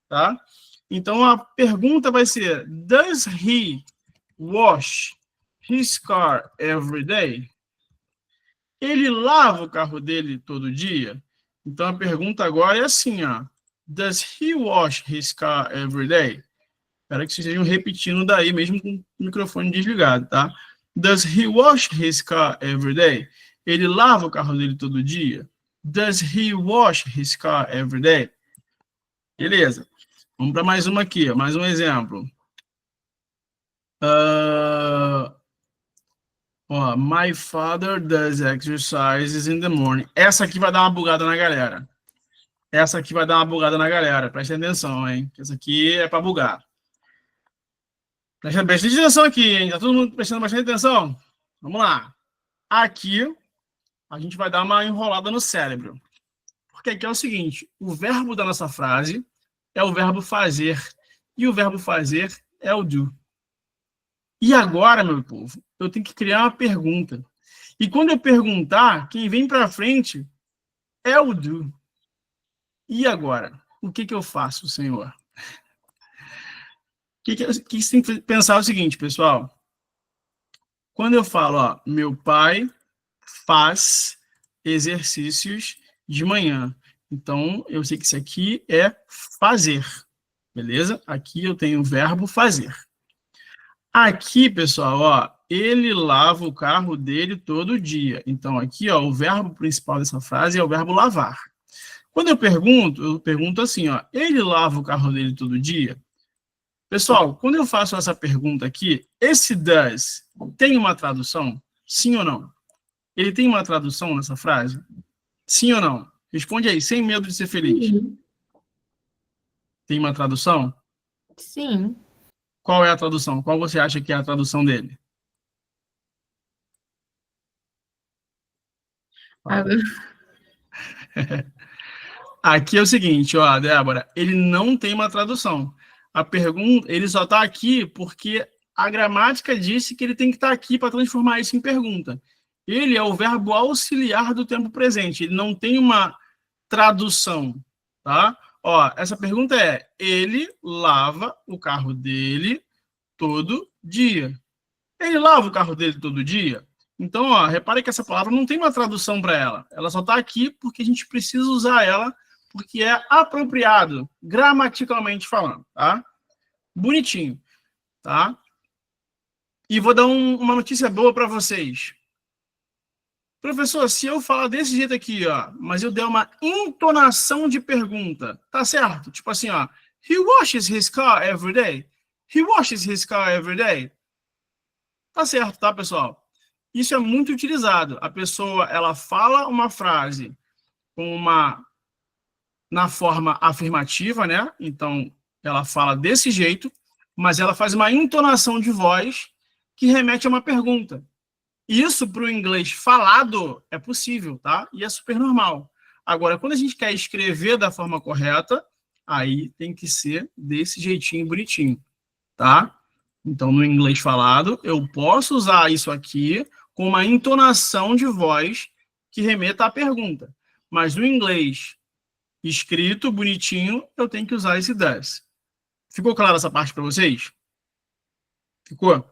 tá? Então, a pergunta vai ser: does he wash his car every day? Ele lava o carro dele todo dia? Então, a pergunta agora é assim, ó. Does he wash his car every day? Espero que vocês estejam repetindo daí, mesmo com o microfone desligado, tá? Does he wash his car every day? Ele lava o carro dele todo dia? Does he wash his car every day? Beleza. Vamos para mais uma aqui, ó, mais um exemplo. My father does exercises in the morning. Essa aqui vai dar uma bugada na galera. Prestem atenção, hein? Essa aqui é para bugar. Presta bastante atenção aqui, hein? Tá todo mundo prestando bastante atenção? Vamos lá. Aqui, a gente vai dar uma enrolada no cérebro. Porque aqui é o seguinte: o verbo da nossa frase é o verbo fazer. E o verbo fazer é o do. E agora, meu povo, eu tenho que criar uma pergunta. E quando eu perguntar, quem vem para frente é o do. E agora? O que eu faço, Senhor? O que você tem que pensar é o seguinte, pessoal. Quando eu falo, ó, meu pai faz exercícios de manhã. Então, eu sei que isso aqui é fazer, beleza? Aqui eu tenho o verbo fazer. Aqui, pessoal, ó, ele lava o carro dele todo dia. Então, aqui, ó, o verbo principal dessa frase é o verbo lavar. Quando eu pergunto assim, ó, ele lava o carro dele todo dia? Pessoal, quando eu faço essa pergunta aqui, esse does tem uma tradução? Sim ou não? Ele tem uma tradução nessa frase? Sim ou não? Responde aí, sem medo de ser feliz. Sim. Tem uma tradução? Sim. Qual é a tradução? Qual você acha que é a tradução dele? Ah, Aqui é o seguinte, ó, Débora, ele não tem uma tradução. A pergunta, ele só está aqui porque a gramática disse que ele tem que estar aqui para transformar isso em pergunta. Ele é o verbo auxiliar do tempo presente, ele não tem uma tradução, tá? Ó, essa pergunta é: ele lava o carro dele todo dia. Ele lava o carro dele todo dia? Então, ó, repare que essa palavra não tem uma tradução para ela. Ela só está aqui porque a gente precisa usar ela porque é apropriado, gramaticalmente falando, tá? Bonitinho, tá? E vou dar uma notícia boa para vocês. Professor, se eu falar desse jeito aqui, ó, mas eu der uma entonação de pergunta, tá certo? Tipo assim, ó, he washes his car every day. He washes his car every day. Tá certo, tá, pessoal? Isso é muito utilizado. A pessoa, ela fala uma frase com na forma afirmativa, né? Então, ela fala desse jeito, mas ela faz uma entonação de voz que remete a uma pergunta. Isso para o inglês falado é possível, tá? E é super normal. Agora, quando a gente quer escrever da forma correta, aí tem que ser desse jeitinho bonitinho, tá? Então, no inglês falado, eu posso usar isso aqui com uma entonação de voz que remeta à pergunta. Mas no inglês escrito, bonitinho, eu tenho que usar esse does. Ficou clara essa parte para vocês? Ficou?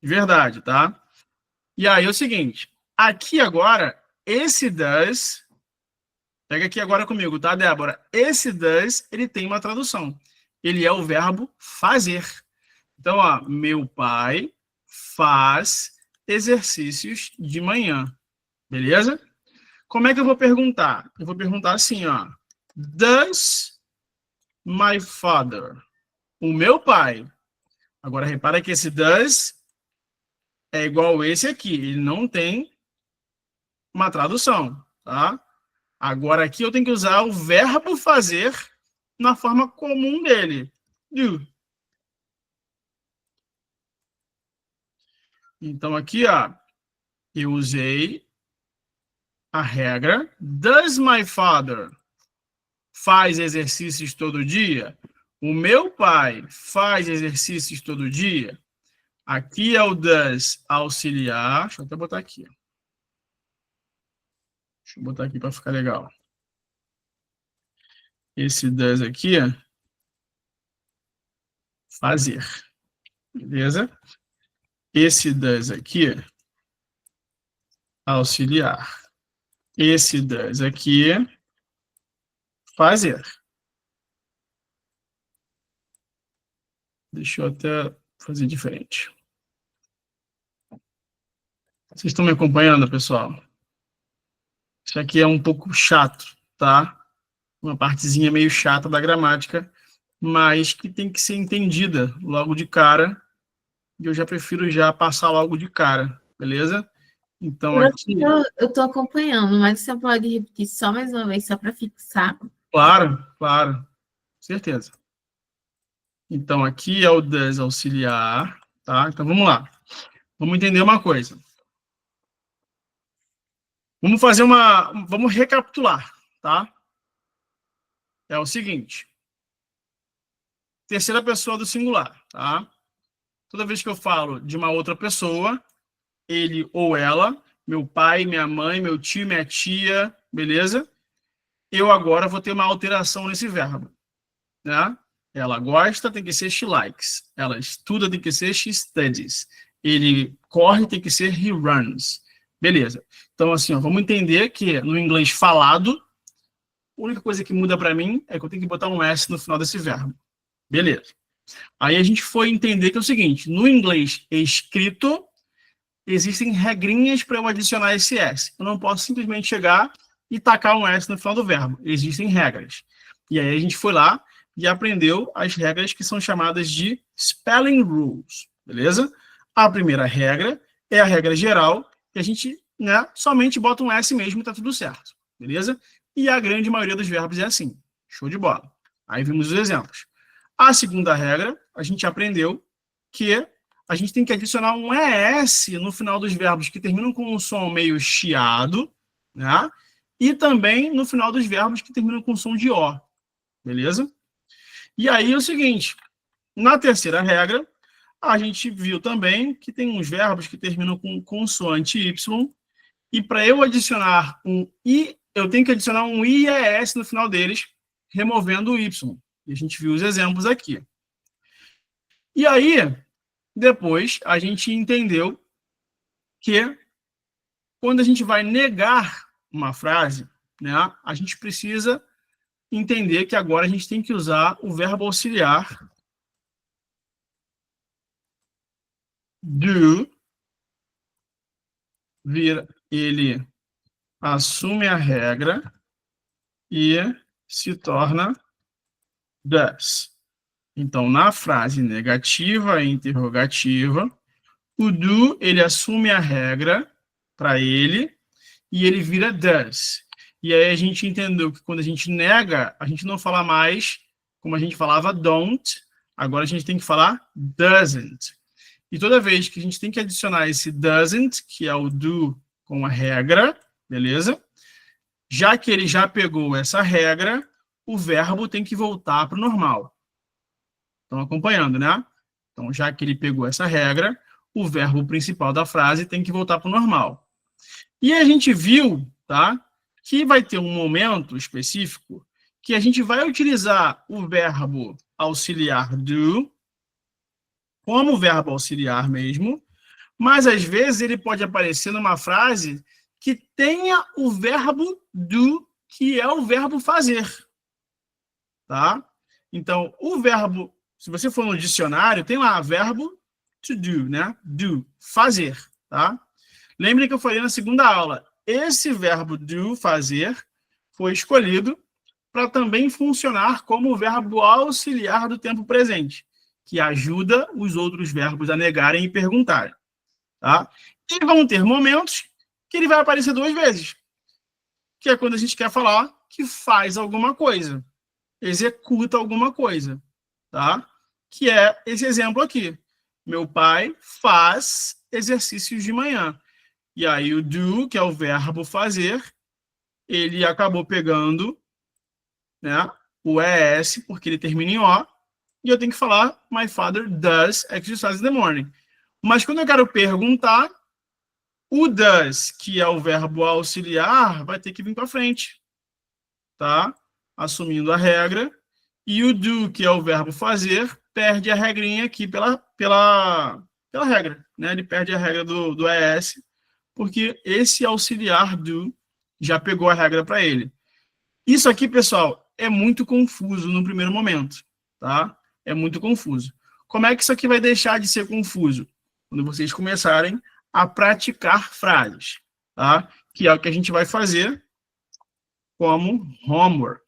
De verdade, tá? E aí é o seguinte, aqui agora, esse does, pega aqui agora comigo, tá, Débora? Esse does, ele tem uma tradução. Ele é o verbo fazer. Então, ó, meu pai faz exercícios de manhã, beleza? Como é que eu vou perguntar? Eu vou perguntar assim, ó. Does my father? O meu pai. Agora, repara que esse does é igual esse aqui. Ele não tem uma tradução, tá? Agora, aqui eu tenho que usar o verbo fazer na forma comum dele. Do. Então, aqui, ó, eu usei a regra. Does my father faz exercícios todo dia? O meu pai faz exercícios todo dia? Aqui é o does auxiliar. Deixa eu até botar aqui. Deixa eu botar aqui para ficar legal. Esse does aqui, fazer. Beleza? Esse does aqui, auxiliar. Esse does aqui, fazer. Deixa eu até fazer diferente. Vocês estão me acompanhando, pessoal? Isso aqui é um pouco chato, tá? Uma partezinha meio chata da gramática, mas que tem que ser entendida logo de cara, e eu já prefiro já passar logo de cara, beleza? Então, aqui... Eu estou acompanhando, mas você pode repetir só mais uma vez, só para fixar? Claro, claro, certeza. Então, aqui é o does auxiliar, tá? Então, vamos lá. Vamos entender uma coisa. Vamos recapitular, tá? É o seguinte. terceira pessoa do singular, tá? Toda vez que eu falo de uma outra pessoa, ele ou ela, meu pai, minha mãe, meu tio, minha tia, beleza? Eu agora vou ter uma alteração nesse verbo, né? Ela gosta, tem que ser she likes. Ela estuda, tem que ser she studies. Ele corre, tem que ser he runs. Beleza. Então, assim, ó, vamos entender que no inglês falado, a única coisa que muda para mim é que eu tenho que botar um S no final desse verbo. Beleza. Aí a gente foi entender que é o seguinte, no inglês escrito, existem regrinhas para eu adicionar esse S. Eu não posso simplesmente chegar e tacar um S no final do verbo. Existem regras. E aí a gente foi lá e aprendeu as regras que são chamadas de spelling rules, beleza? A primeira regra é a regra geral, que a gente, né, somente bota um S mesmo e tá tudo certo, beleza? E a grande maioria dos verbos é assim. Show de bola. Aí vimos os exemplos. A segunda regra, a gente aprendeu que a gente tem que adicionar um ES no final dos verbos que terminam com um som meio chiado, né? E também no final dos verbos que terminam com som de O, beleza? E aí é o seguinte, na terceira regra, a gente viu também que tem uns verbos que terminam com consoante Y, e para eu adicionar um I, eu tenho que adicionar um IES no final deles, removendo o Y. E a gente viu os exemplos aqui. E aí, depois, a gente entendeu que quando a gente vai negar uma frase, né, a gente precisa entender que agora a gente tem que usar o verbo auxiliar do, ele assume a regra e se torna does. Então, na frase negativa e interrogativa, o do, ele assume a regra para ele e ele vira does. E aí a gente entendeu que quando a gente nega, a gente não fala mais como a gente falava don't, agora a gente tem que falar doesn't. E toda vez que a gente tem que adicionar esse doesn't, que é o do com a regra, beleza? Já que ele já pegou essa regra, o verbo tem que voltar para o normal. Estão acompanhando, né? Então, já que ele pegou essa regra, o verbo principal da frase tem que voltar para o normal. E a gente viu, tá, que vai ter um momento específico que a gente vai utilizar o verbo auxiliar do como verbo auxiliar mesmo, mas às vezes ele pode aparecer numa frase que tenha o verbo do, que é o verbo fazer. Tá? Então, o verbo, se você for no dicionário, tem lá verbo to do, né? Do, fazer, tá? Lembre que eu falei na segunda aula, esse verbo do, fazer, foi escolhido para também funcionar como o verbo auxiliar do tempo presente, que ajuda os outros verbos a negarem e perguntarem, tá? E vão ter momentos que ele vai aparecer duas vezes, que é quando a gente quer falar que faz alguma coisa, executa alguma coisa, tá? Que é esse exemplo aqui. Meu pai faz exercícios de manhã. E aí o do, que é o verbo fazer, ele acabou pegando, né, o ES, porque ele termina em O, e eu tenho que falar my father does exercise in the morning. Mas quando eu quero perguntar, o does, que é o verbo auxiliar, vai ter que vir para frente, tá? Assumindo a regra, e o do, que é o verbo fazer, perde a regrinha aqui pela regra, né? Ele perde a regra do ES, porque esse auxiliar do já pegou a regra para ele. Isso aqui, pessoal, é muito confuso no primeiro momento, tá? É muito confuso. Como é que isso aqui vai deixar de ser confuso? Quando vocês começarem a praticar frases, tá? Que é o que a gente vai fazer como homework.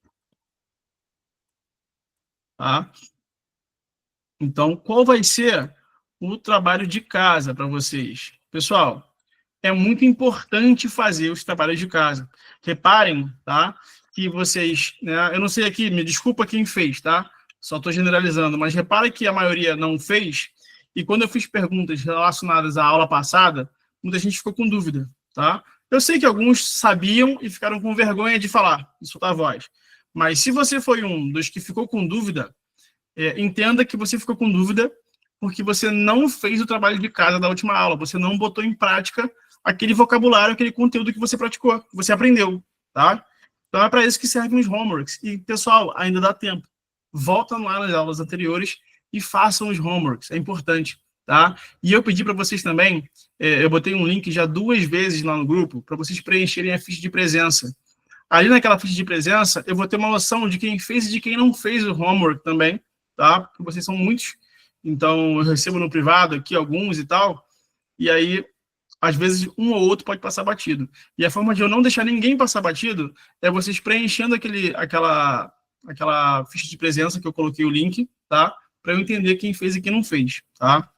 Tá? Então, qual vai ser o trabalho de casa para vocês? Pessoal, é muito importante fazer os trabalhos de casa. Reparem, tá? Que vocês, né? Eu não sei aqui, me desculpa quem fez, tá? Só estou generalizando, mas repara que a maioria não fez, e quando eu fiz perguntas relacionadas à aula passada, muita gente ficou com dúvida, tá? Eu sei que alguns sabiam e ficaram com vergonha de falar, de soltar a voz. Mas se você foi um dos que ficou com dúvida, entenda que você ficou com dúvida porque você não fez o trabalho de casa da última aula, você não botou em prática aquele vocabulário, aquele conteúdo que você praticou, que você aprendeu, tá? Então é para isso que servem os homeworks. E, pessoal, ainda dá tempo. Voltam lá nas aulas anteriores e façam os homeworks, é importante, tá? E eu pedi para vocês também, eu botei um link já 2 vezes lá no grupo, para vocês preencherem a ficha de presença. Ali naquela ficha de presença, eu vou ter uma noção de quem fez e de quem não fez o homework também, tá? Porque vocês são muitos, então eu recebo no privado aqui alguns e tal, e aí, às vezes, um ou outro pode passar batido. E a forma de eu não deixar ninguém passar batido é vocês preenchendo aquela ficha de presença que eu coloquei o link, tá? Para eu entender quem fez e quem não fez, tá?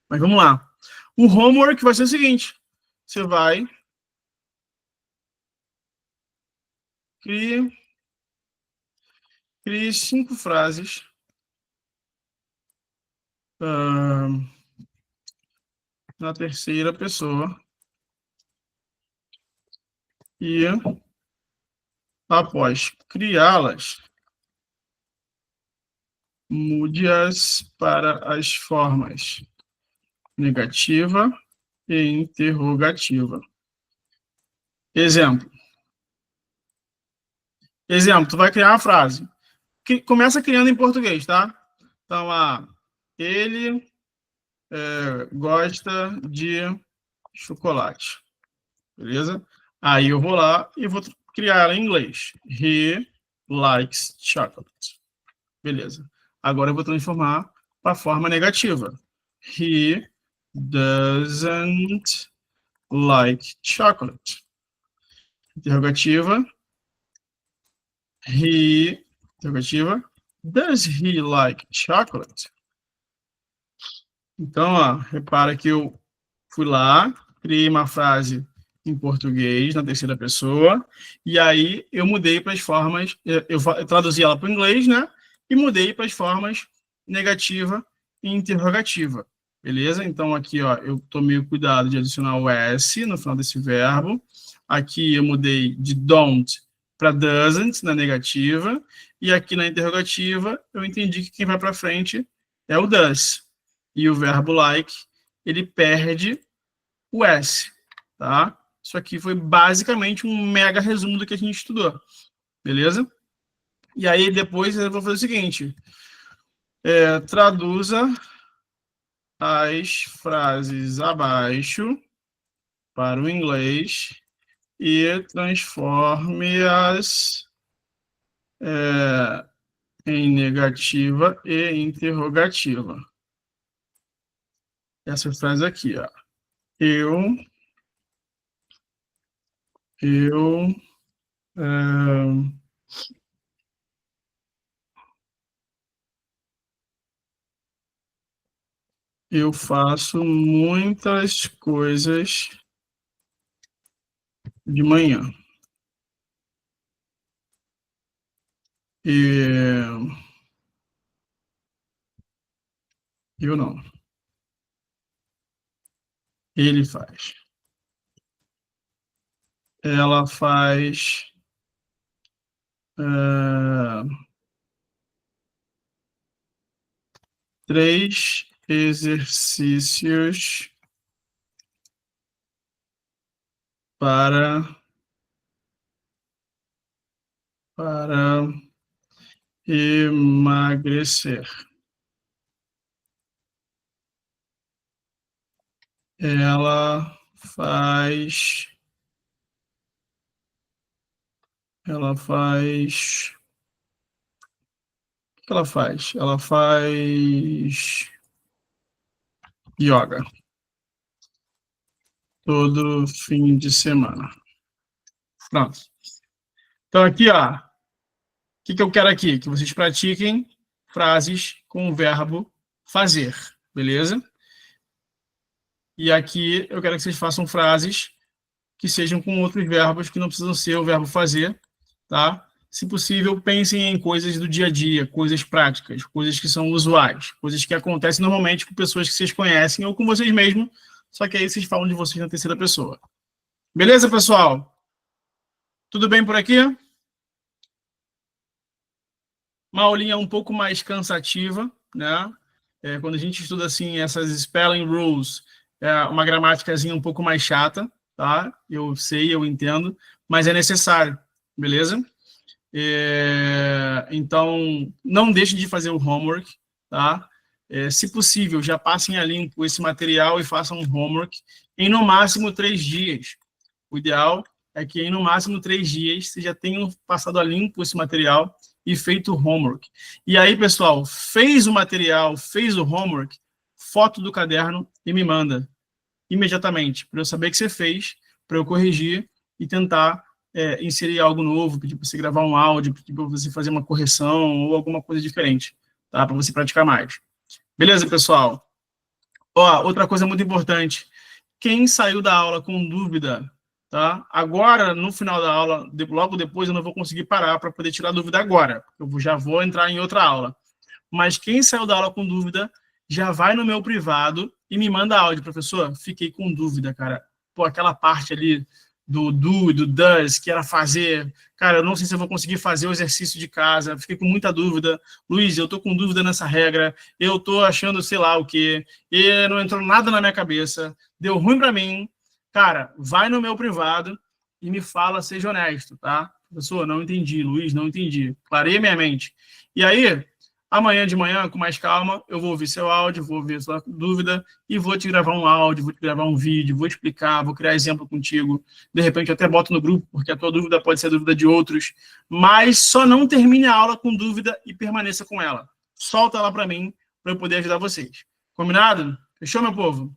Mas vamos lá. O homework vai ser o seguinte, você vai crie 5 frases na terceira pessoa e, após criá-las, mude-as para as formas negativa e interrogativa. Exemplo, tu vai criar uma frase. Começa criando em português, tá? Então, ele gosta de chocolate. Beleza? Aí eu vou lá e vou criar ela em inglês. He likes chocolate. Beleza. Agora eu vou transformar para a forma negativa. He doesn't like chocolate. Interrogativa. Interrogativa. Does he like chocolate? Então, repara que eu fui lá, criei uma frase em português, na terceira pessoa, e aí eu mudei para as formas, eu traduzi ela para o inglês, né? E mudei para as formas negativa e interrogativa, beleza? Então, aqui, eu tomei o cuidado de adicionar o S no final desse verbo. Aqui eu mudei de don't para doesn't, na negativa, e aqui na interrogativa eu entendi que quem vai para frente é o does. E o verbo like, ele perde o S, tá? Isso aqui foi basicamente um mega resumo do que a gente estudou, beleza? E aí depois eu vou fazer o seguinte, traduza as frases abaixo para o inglês e transforme-as em negativa e interrogativa. Essa frase aqui, eu faço muitas coisas de manhã. Eu não. Ele faz. Ela faz 3 exercícios para emagrecer. Ela faz o que ela faz? Ela faz yoga todo fim de semana. Pronto. Então aqui, o que eu quero aqui? Que vocês pratiquem frases com o verbo fazer, beleza? E aqui eu quero que vocês façam frases que sejam com outros verbos que não precisam ser o verbo fazer, tá? Se possível, pensem em coisas do dia a dia, coisas práticas, coisas que são usuais, coisas que acontecem normalmente com pessoas que vocês conhecem ou com vocês mesmos, só que aí vocês falam de vocês na terceira pessoa. Beleza, pessoal? Tudo bem por aqui? uma aulinha um pouco mais cansativa, né? Quando a gente estuda assim essas spelling rules, uma gramáticazinha um pouco mais chata, tá? Eu sei, eu entendo, mas é necessário, beleza? Então, não deixem de fazer o homework, tá? Se possível, já passem a limpo esse material e façam um homework em no máximo 3 dias. O ideal é que em no máximo 3 dias vocês já tenham passado a limpo esse material e feito o homework. E aí, pessoal, fez o material, fez o homework, foto do caderno e me manda imediatamente, para eu saber que você fez, para eu corrigir e tentar inserir algo novo, pedir para você gravar um áudio, pedir para você fazer uma correção ou alguma coisa diferente, tá? Para você praticar mais. Beleza, pessoal? Ó, outra coisa muito importante. Quem saiu da aula com dúvida, tá? Agora, no final da aula, logo depois, eu não vou conseguir parar para poder tirar dúvida agora. Eu já vou entrar em outra aula. Mas quem saiu da aula com dúvida, já vai no meu privado e me manda áudio. Professor, fiquei com dúvida, cara. Pô, aquela parte ali do do e do does, que era fazer... Cara, eu não sei se eu vou conseguir fazer o exercício de casa. Fiquei com muita dúvida. Luiz, eu tô com dúvida nessa regra. Eu tô achando sei lá o quê. E não entrou nada na minha cabeça. Deu ruim para mim. Cara, vai no meu privado e me fala, seja honesto, tá? Professor, não entendi. Luiz, não entendi. Clarei minha mente. E aí, amanhã de manhã, com mais calma, eu vou ouvir seu áudio, vou ouvir sua dúvida e vou te gravar um áudio, vou te gravar um vídeo, vou te explicar, vou criar exemplo contigo. De repente, eu até boto no grupo, porque a tua dúvida pode ser a dúvida de outros. Mas só não termine a aula com dúvida e permaneça com ela. Solta lá para mim, para eu poder ajudar vocês. Combinado? Fechou, meu povo?